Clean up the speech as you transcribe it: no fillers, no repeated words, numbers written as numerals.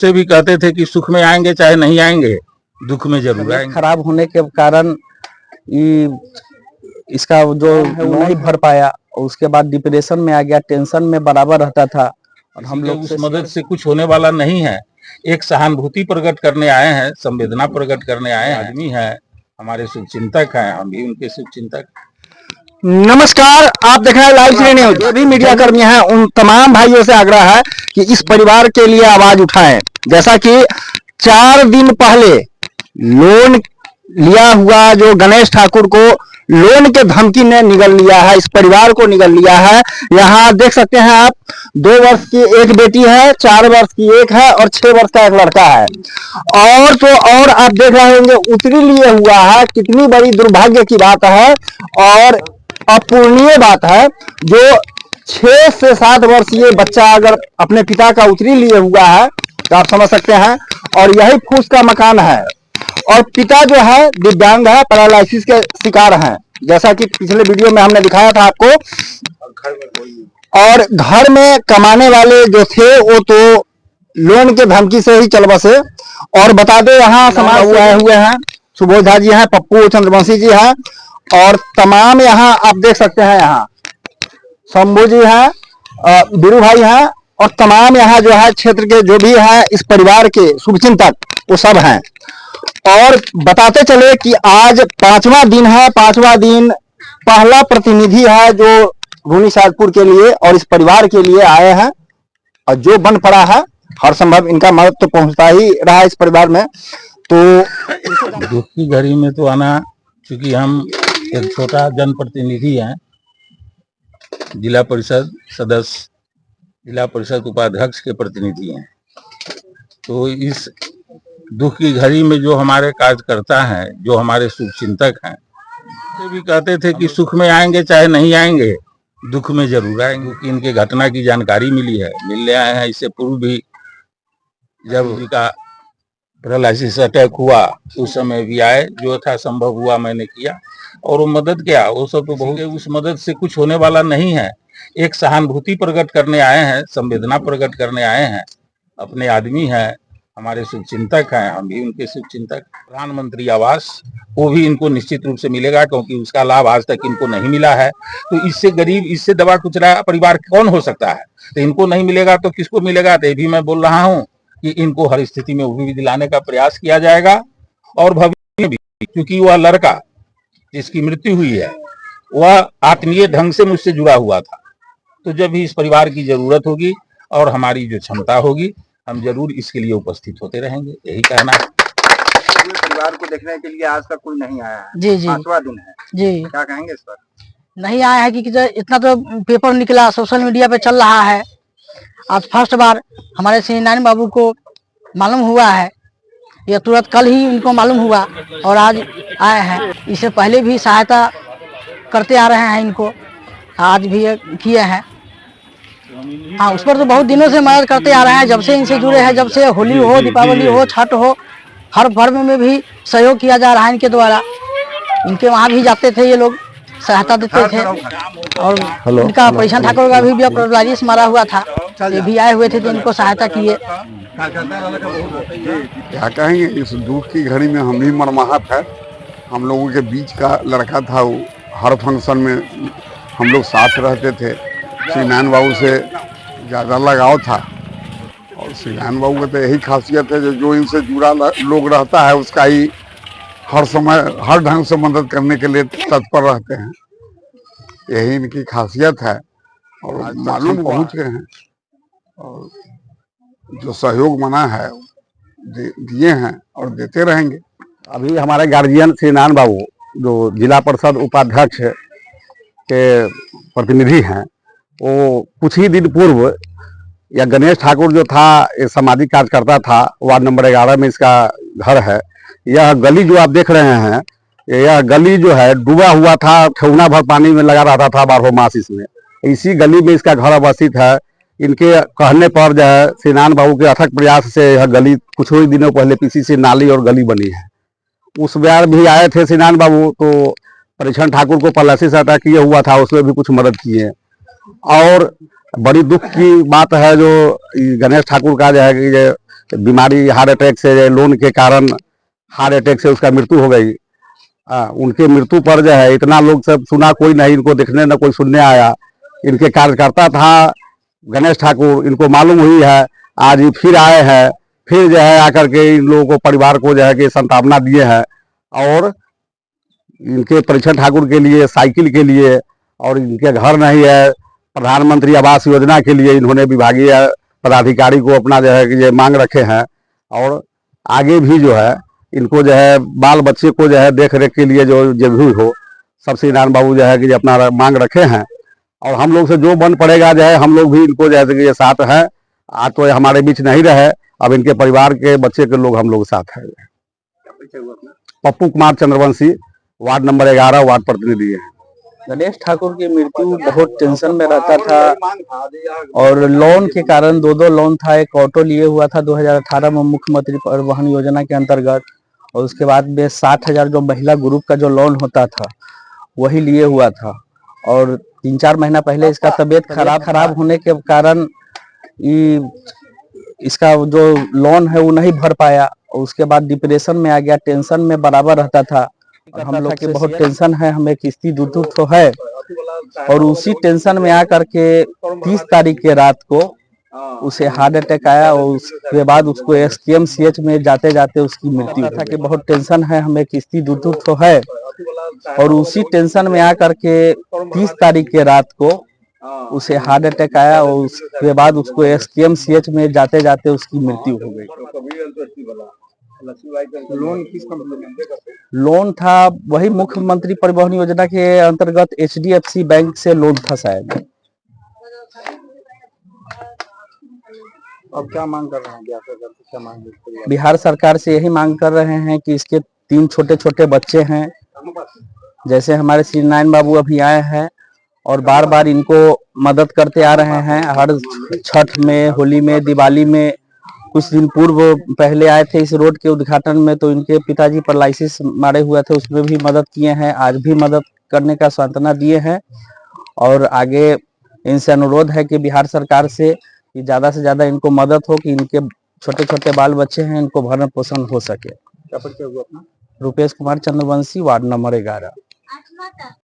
से भी कहते थे कि सुख में आएंगे चाहे नहीं आएंगे, दुख में जरूर आएंगे। खराब होने के कारण इसका जो है वो नहीं भर पाया और उसके बाद डिप्रेशन में आ गया, टेंशन में बराबर रहता था। और हम लोग उस मदद से कुछ होने वाला नहीं है। एक सहानुभूति प्रकट करने आए हैं, संवेदना प्रकट करने आए हैं। आदमी है, हमारे शुभचिंतक हैं, हम भी उनके शुभचिंतक। नमस्कार, आप देख रहे हैं लाइव श्री न्यूज। जो भी मीडिया कर्मी हैं उन तमाम भाइयों से आग्रह है कि इस परिवार के लिए आवाज उठाएं। जैसा कि 4 दिन पहले लोन लिया हुआ जो गणेश ठाकुर को लोन के धमकी ने निगल लिया है, इस परिवार को निगल लिया है। यहाँ देख सकते हैं आप, 2 वर्ष की एक बेटी है, 4 वर्ष की एक है और 6 वर्ष का एक लड़का है। और तो और आप देख रहे होंगे उतरी लिए हुआ है। कितनी बड़ी दुर्भाग्य की बात है और अपूर्णीय बात है। जो 6 से 7 वर्षीय बच्चा अगर अपने पिता का उतरी लिए हुआ है तो आप समझ सकते हैं। और यही फूस का मकान है और पिता जो है दिव्यांग है, पैरालिसिस के शिकार हैं, जैसा कि पिछले वीडियो में हमने दिखाया था आपको। और घर में कमाने वाले जो थे वो तो लोन के धमकी से ही चल बसे। और बता दे यहाँ समाज आए हुए हैं, सुबोध झा जी हैं, पप्पू चंद्रवंशी जी हैं और तमाम यहाँ आप देख सकते हैं, यहाँ शंभू जी हैं, बीरू भाई हैं और तमाम यहाँ जो है क्षेत्र के जो भी हैं इस परिवार के शुभचिंतक वो सब हैं। और बताते चले कि आज 5वां दिन है। 5वां दिन पहला प्रतिनिधि है जो रूनी सादपुर के लिए और इस परिवार के लिए आए हैं और जो बन पड़ा है हर संभव इनका मदद तो पहुंचता ही रहा है इस परिवार में। तो दुख की घड़ी में तो आना, क्योंकि हम एक छोटा जनप्रतिनिधि हैं, जिला परिषद सदस्य, जिला परिषद उपाध्यक्ष के प्रतिनिधि हैं। तो इस दुख की घड़ी में जो हमारे कार्यकर्ता हैं, जो हमारे शुभचिंतक हैं, वो भी कहते थे कि सुख में आएंगे चाहे नहीं आएंगे, दुख में जरूर आएंगे। क्योंकि इनके घटना की जानकारी मिली है, मिलने आए हैं। इससे पूर्व भी जब उनका पैरालिसिस अटैक हुआ उस समय भी आए, जो था संभव हुआ मैंने किया और वो मदद किया। वो सब तो बहुत, उस मदद से कुछ होने वाला नहीं है। एक सहानुभूति प्रकट करने आए हैं, संवेदना प्रकट करने आए हैं। अपने आदमी हैं, हमारे शुभचिंतक हैं, हम भी उनके शुभचिंतक। प्रधानमंत्री आवास वो भी इनको निश्चित रूप से मिलेगा, क्योंकि उसका लाभ आज तक इनको नहीं मिला है। तो इससे गरीब, इससे दबा कुचला परिवार कौन हो सकता है? तो इनको नहीं मिलेगा तो किसको मिलेगा? तो ये भी मैं बोल रहा हूँ कि इनको हर स्थिति में वो भी दिलाने का प्रयास किया जाएगा। और भविष्य में भी, क्योंकि वह लड़का जिसकी मृत्यु हुई है वह आत्मीय ढंग से मुझसे जुड़ा हुआ था। तो जब भी इस परिवार की जरूरत होगी और हमारी जो क्षमता होगी, हम जरूर इसके लिए उपस्थित होते रहेंगे, यही कहना है। परिवार को देखने के लिए आज तक कोई नहीं आया है। जी जी, 5वां दिन है जी, क्या कहेंगे इस पर? नहीं आया है कि इतना तो पेपर निकला, सोशल मीडिया पे चल रहा है। आज फर्स्ट बार हमारे श्री नारायण बाबू को मालूम हुआ है, यह तुरंत कल ही उनको मालूम हुआ और आज आए हैं। इससे पहले भी सहायता करते आ रहे हैं इनको, आज भी किए हैं। हाँ, उस पर तो बहुत दिनों से मदद करते आ रहे हैं, जब से इनसे जुड़े हैं, जब से होली हो, दीपावली हो, छठ हो, हर पर्व में भी सहयोग किया जा रहा है इनके द्वारा। इनके वहाँ भी जाते थे ये लोग, सहायता देते थे। और इनका ऑपरेशन ठाकुर का भी पैरालिसिस मारा हुआ था, ये भी आए हुए थे तो इनको सहायता किए। क्या कहेंगे, इस दुख की घड़ी में हम भी मरमाहत है। हम लोगों के बीच का लड़का था, वो हर फंक्शन में हम लोग साथ रहते थे। श्री नारायण बाबू से ज़्यादा लगाव था और श्री नारायण बाबू का तो यही खासियत है, जो इनसे जुड़ा लोग रहता है उसका ही हर समय हर ढंग से मदद करने के लिए तत्पर रहते हैं। यही इनकी खासियत है और मालूम पहुँच गए हैं और जो सहयोग मना है दिए हैं और देते रहेंगे। अभी हमारे गार्जियन श्री नारायण बाबू जो जिला परिषद उपाध्यक्ष के प्रतिनिधि हैं, वो कुछ ही दिन पूर्व या गणेश ठाकुर जो था एक सामाजिक कार्यकर्ता था, वार्ड नंबर 11 में इसका घर है। यह गली जो आप देख रहे हैं, यह गली जो है डूबा हुआ था, ठेहुना भर पानी में लगा रहता था 12 मास इसमें। इसी गली में इसका घर अवस्थित है। इनके कहने पर जो है श्री नारायण बाबू के अथक प्रयास से यह गली कुछ ही दिनों पहले पीसीसी नाली और गली बनी है। उस बार भी आए थे श्री नारायण बाबू, तो परीक्षण ठाकुर को पैरालिसिस अटैक किया हुआ था, उसमें भी कुछ मदद किए। और बड़ी दुख की बात है जो गणेश ठाकुर का जो है कि बीमारी हार्ट अटैक से, लोन के कारण हार्ट अटैक से उसका मृत्यु हो गई। उनके मृत्यु पर जो है इतना लोग सब सुना, कोई नहीं इनको देखने न कोई सुनने आया। इनके कार्यकर्ता था गणेश ठाकुर, इनको मालूम हुई है, आज ये फिर आए हैं, फिर जो है आकर के इन लोगों को, परिवार को जो है कि सांत्वना दिए हैं। और इनके परीक्षण ठाकुर के लिए साइकिल के लिए, और इनके घर नहीं है, प्रधानमंत्री आवास योजना के लिए इन्होंने विभागीय पदाधिकारी को अपना जो है कि ये मांग रखे हैं। और आगे भी जो है इनको जो है बाल बच्चे को जो है देख रेख के लिए जो भी हो, सबसे नारायण बाबू जो है कि अपना मांग रखे हैं। और हम लोग से जो बन पड़ेगा जो है, हम लोग भी इनको जैसे कि ये साथ है। आज तो हमारे बीच नहीं रहे, अब इनके परिवार के बच्चे के लोग हम लोग साथ है। Pappu Kumar Chandravanshi, ward number 11 ward प्रतिनिधि है। गणेश ठाकुर की मृत्यु बहुत टेंशन में रहता था और लोन के कारण दो लोन था। एक ऑटो लिए हुआ था 2018 में मुख्यमंत्री परिवहन योजना के अंतर्गत, और उसके बाद में 60,000 जो महिला ग्रुप का जो लोन होता था वही लिए हुआ था। और 3-4 महीना पहले इसका तबीयत खराब होने के कारण इसका जो लोन है वो नहीं भर पाया, और उसके बाद डिप्रेशन में आ गया, टेंशन में बराबर रहता था। और हम लोग के बहुत टेंशन है, हमें किस्ती दूर तो है, और उसी टेंशन में आकर के 30 तारीख के रात को उसे हार्ट अटैक आया, और उसके बाद उसको SKMCH में जाते जाते उसकी मृत्यु था। कि बहुत टेंशन है, हमें किस्ती दूर तो है, और उसी टेंशन में आकर के 30 तारीख के रात को उसे हार्ट अटैक आया, और उसके बाद उसको SKMCH में जाते जाते उसकी मृत्यु हो गई। लोन किस कंपनी में? लोन था वही मुख्यमंत्री परिवहन योजना के अंतर्गत HDFC बैंक से लोन था शायद। अब क्या मांग कर रहे हैं? क्या मांग कर रहे हैं? बिहार सरकार से यही मांग कर रहे हैं कि इसके 3 छोटे बच्चे हैं, जैसे हमारे श्री नारायण बाबू अभी आए हैं और बार बार इनको मदद करते आ रहे हैं। हर छठ में, होली में, दिवाली में, कुछ दिन पूर्व पहले आए थे इस रोड के उद्घाटन में, तो इनके पिताजी पैरालिसिस मारे हुए थे, उसमें भी मदद किए हैं। आज भी मदद करने का सांत्वना दिए हैं, और आगे इनसे अनुरोध है कि बिहार सरकार से कि ज्यादा से ज्यादा इनको मदद हो, कि इनके छोटे बाल बच्चे हैं, इनको भरण पोषण हो सके। क्या परिचय हुआ अपना? Rupesh Kumar Chandravanshi, ward number 11।